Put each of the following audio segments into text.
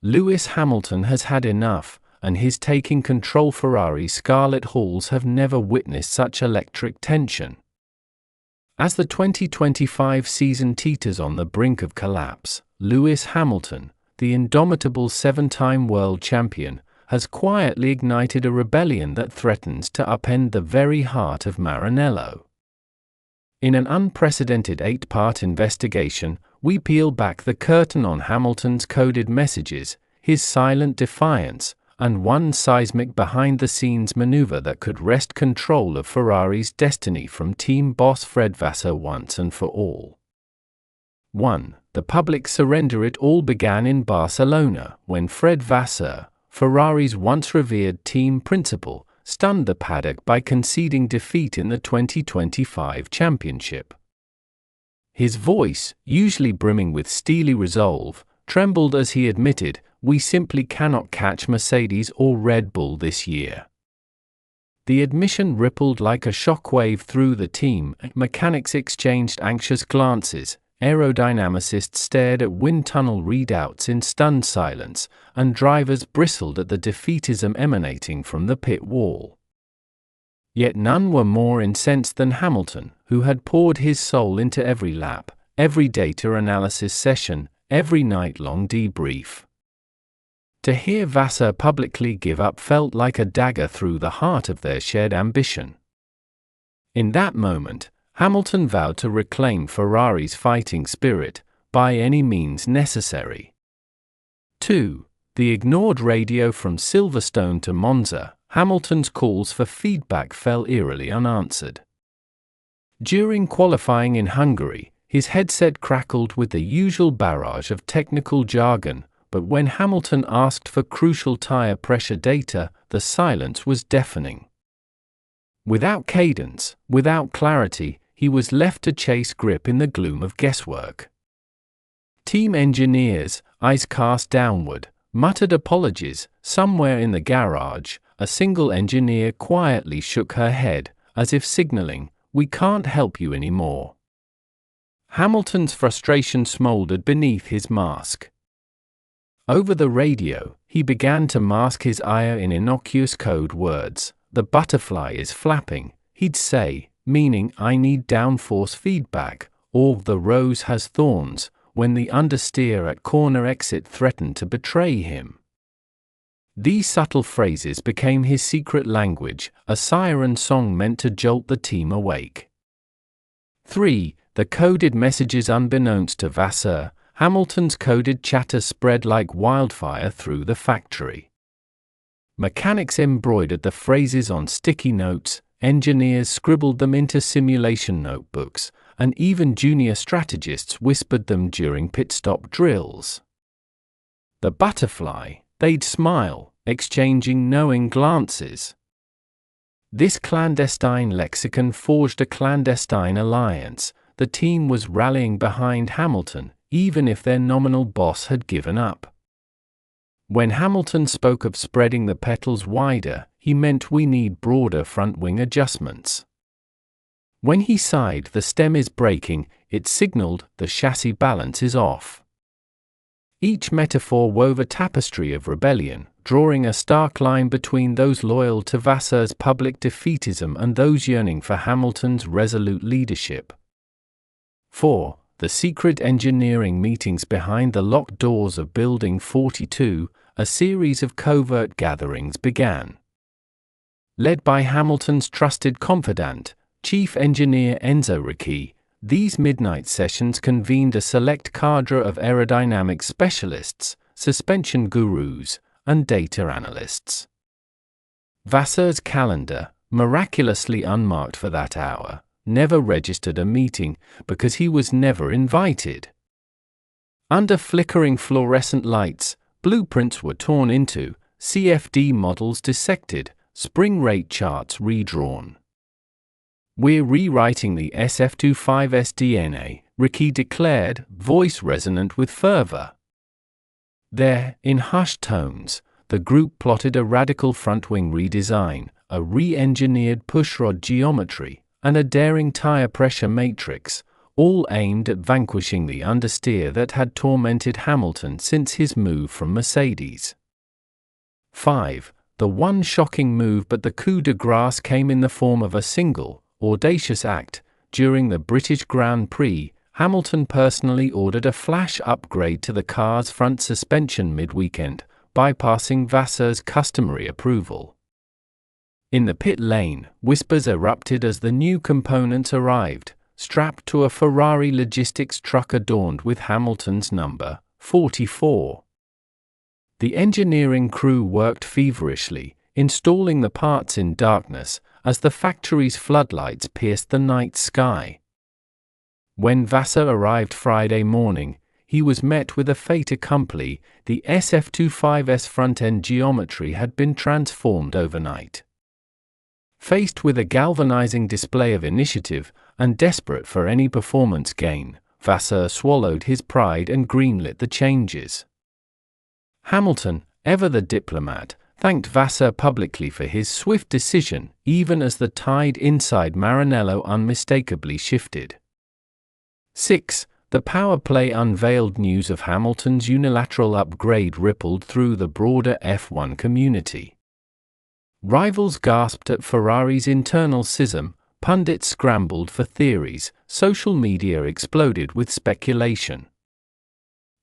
Lewis Hamilton has had enough, and his taking control. Ferrari Scarlet halls have never witnessed such electric tension. As the 2025 season teeters on the brink of collapse, Lewis Hamilton, the indomitable 7-time world champion, has quietly ignited a rebellion that threatens to upend the very heart of Maranello. In an unprecedented 8-part investigation, we peel back the curtain on Hamilton's coded messages, his silent defiance, and one seismic behind-the-scenes maneuver that could wrest control of Ferrari's destiny from team boss Fred Vasseur once and for all. 1. The public surrender. It all began in Barcelona, when Fred Vasseur, Ferrari's once revered team principal, stunned the paddock by conceding defeat in the 2025 championship. His voice, usually brimming with steely resolve, trembled as he admitted, "We simply cannot catch Mercedes or Red Bull this year." The admission rippled like a shockwave through the team. Mechanics exchanged anxious glances, aerodynamicists stared at wind tunnel readouts in stunned silence, and drivers bristled at the defeatism emanating from the pit wall. Yet none were more incensed than Hamilton, who had poured his soul into every lap, every data analysis session, every night-long debrief. To hear Vasseur publicly give up felt like a dagger through the heart of their shared ambition. In that moment, Hamilton vowed to reclaim Ferrari's fighting spirit, by any means necessary. 2. The ignored radio. From Silverstone to Monza, Hamilton's calls for feedback fell eerily unanswered. During qualifying in Hungary, his headset crackled with the usual barrage of technical jargon, but when Hamilton asked for crucial tire pressure data, the silence was deafening. Without cadence, without clarity, he was left to chase grip in the gloom of guesswork. Team engineers, eyes cast downward, muttered apologies. Somewhere in the garage, a single engineer quietly shook her head, as if signaling, "We can't help you anymore." Hamilton's frustration smoldered beneath his mask. Over the radio, he began to mask his ire in innocuous code words. "The butterfly is flapping," he'd say, meaning "I need downforce feedback," or "the rose has thorns," when the understeer at corner exit threatened to betray him. These subtle phrases became his secret language, a siren song meant to jolt the team awake. 3. The coded messages. Unbeknownst to Vasseur, Hamilton's coded chatter spread like wildfire through the factory. Mechanics embroidered the phrases on sticky notes, engineers scribbled them into simulation notebooks, and even junior strategists whispered them during pit-stop drills. The butterfly, they'd smile, exchanging knowing glances. This clandestine lexicon forged a clandestine alliance. The team was rallying behind Hamilton, even if their nominal boss had given up. When Hamilton spoke of spreading the petals wider, he meant we need broader front wing adjustments. When he sighed, "The stem is breaking," it signaled the chassis balance is off. Each metaphor wove a tapestry of rebellion, drawing a stark line between those loyal to Vasseur's public defeatism and those yearning for Hamilton's resolute leadership. 4. The secret engineering meetings. Behind the locked doors of Building 42, a series of covert gatherings began. Led by Hamilton's trusted confidant, Chief Engineer Enzo Ricci, these midnight sessions convened a select cadre of aerodynamics specialists, suspension gurus, and data analysts. Vasseur's calendar, miraculously unmarked for that hour, never registered a meeting because he was never invited. Under flickering fluorescent lights, blueprints were torn into, CFD models dissected, spring rate charts redrawn. "We're rewriting the SF25's DNA," Ricci declared, voice resonant with fervor. There, in hushed tones, the group plotted a radical front-wing redesign, a re-engineered pushrod geometry, and a daring tire pressure matrix, all aimed at vanquishing the understeer that had tormented Hamilton since his move from Mercedes. 5. The one shocking move, but the coup de grace came in the form of a single, audacious act. During the British Grand Prix, Hamilton personally ordered a flash upgrade to the car's front suspension mid-weekend, bypassing Vasseur's customary approval. In the pit lane, whispers erupted as the new components arrived, strapped to a Ferrari logistics truck adorned with Hamilton's number, 44. The engineering crew worked feverishly, installing the parts in darkness, as the factory's floodlights pierced the night sky. When Vasseur arrived Friday morning, he was met with a fait accompli. The SF25's front-end geometry had been transformed overnight. Faced with a galvanizing display of initiative, and desperate for any performance gain, Vasseur swallowed his pride and greenlit the changes. Hamilton, ever the diplomat, thanked Vasseur publicly for his swift decision, even as the tide inside Maranello unmistakably shifted. 6. The power play unveiled. News of Hamilton's unilateral upgrade rippled through the broader F1 community. Rivals gasped at Ferrari's internal schism, pundits scrambled for theories, social media exploded with speculation.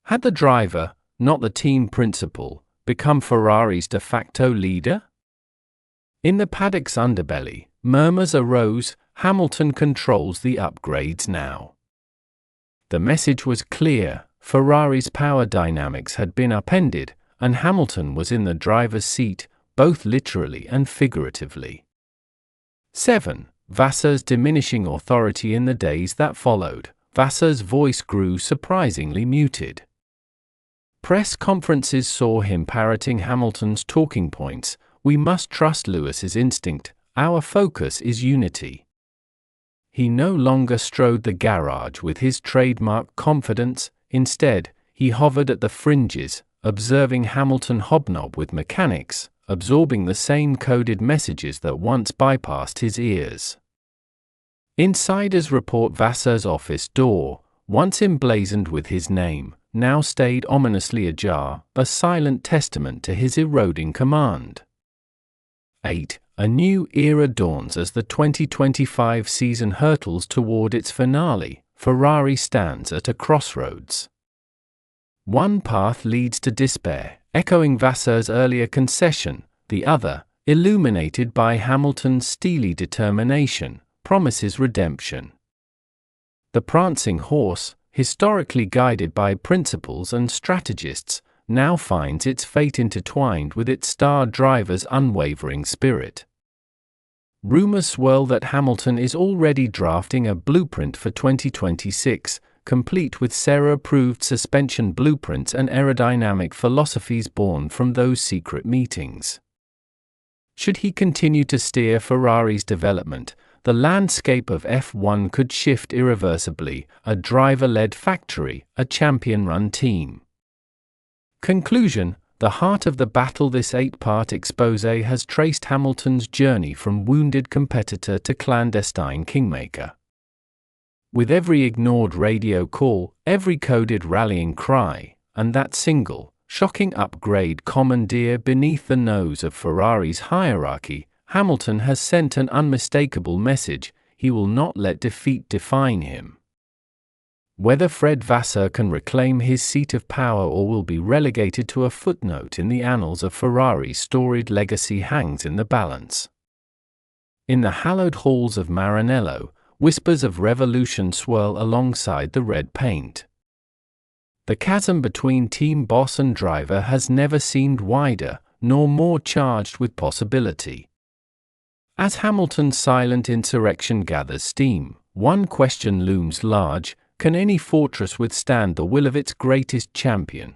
Had the driver, not the team principal, become Ferrari's de facto leader? In the paddock's underbelly, murmurs arose: Hamilton controls the upgrades now. The message was clear: Ferrari's power dynamics had been upended, and Hamilton was in the driver's seat, both literally and figuratively. 7. Vasseur's diminishing authority. In the days that followed, Vasseur's voice grew surprisingly muted. Press conferences saw him parroting Hamilton's talking points: "We must trust Lewis's instinct, our focus is unity." He no longer strode the garage with his trademark confidence. Instead, he hovered at the fringes, observing Hamilton hobnob with mechanics, absorbing the same coded messages that once bypassed his ears. Insiders report Vasseur's office door, once emblazoned with his name, now stayed ominously ajar, a silent testament to his eroding command. 8. A new era dawns as the 2025 season hurtles toward its finale. Ferrari stands at a crossroads. One path leads to despair, echoing Vasseur's earlier concession; the other, illuminated by Hamilton's steely determination, promises redemption. The prancing horse, historically guided by principals and strategists, now finds its fate intertwined with its star driver's unwavering spirit. Rumors swirl that Hamilton is already drafting a blueprint for 2026, complete with Sarah-approved suspension blueprints and aerodynamic philosophies born from those secret meetings. Should he continue to steer Ferrari's development, the landscape of F1 could shift irreversibly: a driver-led factory, a champion-run team. Conclusion: the heart of the battle. This 8-part exposé has traced Hamilton's journey from wounded competitor to clandestine kingmaker. With every ignored radio call, every coded rallying cry, and that single, shocking upgrade commandeer beneath the nose of Ferrari's hierarchy, Hamilton has sent an unmistakable message: he will not let defeat define him. Whether Fred Vasseur can reclaim his seat of power or will be relegated to a footnote in the annals of Ferrari's storied legacy hangs in the balance. In the hallowed halls of Maranello, whispers of revolution swirl alongside the red paint. The chasm between team boss and driver has never seemed wider, nor more charged with possibility. As Hamilton's silent insurrection gathers steam, one question looms large: can any fortress withstand the will of its greatest champion?